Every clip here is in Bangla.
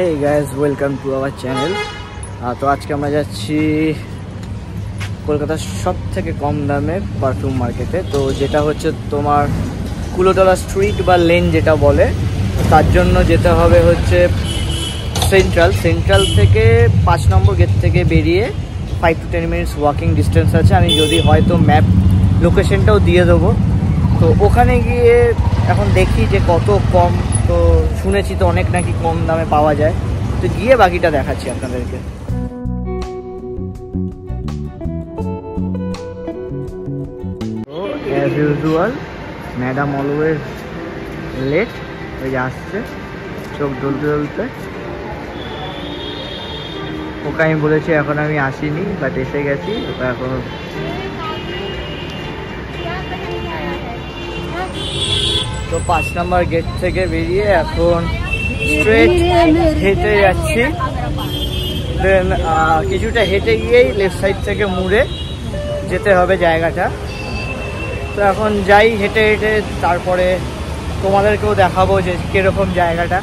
Hey guys, welcome to our channel. তো আজকে আমরা যাচ্ছি কলকাতার সবথেকে কম দামে পারফিউম মার্কেটে, তো যেটা হচ্ছে তোমার কুলোতলা স্ট্রিট বা লেন যেটা বলে। তার জন্য যেতে হবে হচ্ছে সেন্ট্রাল থেকে 5 নম্বর গেট থেকে বেরিয়ে 5 to 10 মিনিটস ওয়াকিং ডিস্টেন্স আছে। আমি যদি হয়তো ম্যাপ লোকেশনটাও দিয়ে দেবো, তো ওখানে গিয়ে এখন দেখি যে কত কম। তো শুনেছি তো অনেক নাকি কম দামে পাওয়া যায়, তো গিয়ে বাকিটা দেখাচ্ছি আপনাদেরকে। তো as usual madam always late, ওই যে আসছে চোখ জ্বলতে। ওকে আমি বলেছি এখন আমি আসিনি, বাট এসে গেছি। ওটা এখন তো 5 নম্বর গেট থেকে বেরিয়ে এখন স্ট্রেট হেঁটে যাচ্ছি। দেন কিছুটা হেঁটে গিয়েই লেফট সাইড থেকে মুড়ে যেতে হবে জায়গাটা। তো এখন যাই হেঁটে হেঁটে, তারপরে তোমাদেরকেও দেখাবো যে কীরকম জায়গাটা।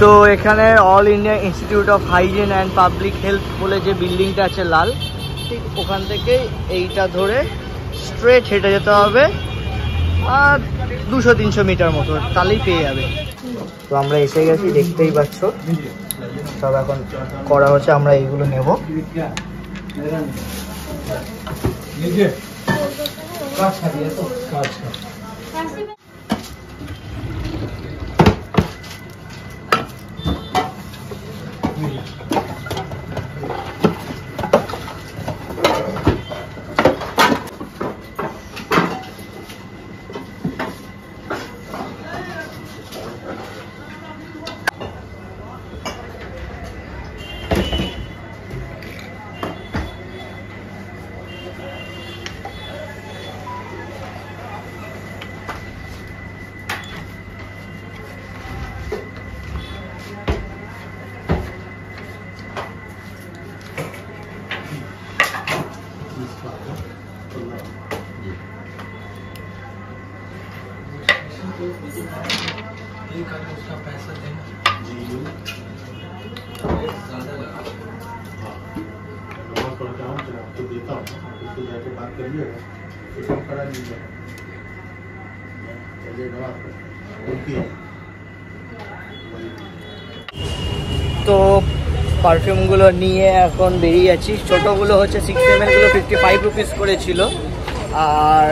তো এখানে all India institute of hygiene and public health বলে যে বিল্ডিংটা আছে লাল, ঠিক ওখান থেকে এইটা ধরে স্ট্রেট হেঁটে যেতে হবে আর 200-300 মিটার মতো, তাহলেই পেয়ে যাবে। তো আমরা এসে গেছি, দেখতেই পাচ্ছ সব এখন করা হচ্ছে। আমরা এইগুলো নেব। उसका पैसा देना ज़्यादा लगा। आपको देता हूँ, उसको जाके बात करिएगा, तो कम करा लीजिएगा। তো পারফিউমগুলো নিয়ে এখন বেরিয়ে যাচ্ছি। ছোটোগুলো হচ্ছে 6 ml গুলো 55 রুপিস করে ছিল, আর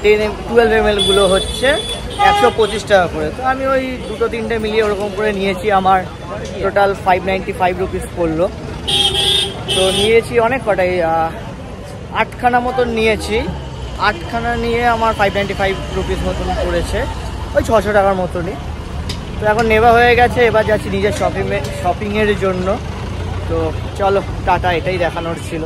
12 ml গুলো হচ্ছে 125 টাকা করে। তো আমি ওই 2-3টে মিলিয়ে ওরকম করে নিয়েছি। আমার টোটাল 595 রুপিস পড়লো। তো নিয়েছি অনেক কটাই, 8খানা মতন নিয়েছি। 8খানা নিয়ে আমার 595 রুপিস মতন পড়েছে, ওই 600 টাকার মতনই। তো এখন নেওয়া হয়ে গেছে, এবার যাচ্ছি নিজের শপিংয়ের জন্য। তো চলো টাটা, এটাই দেখানোর ছিল।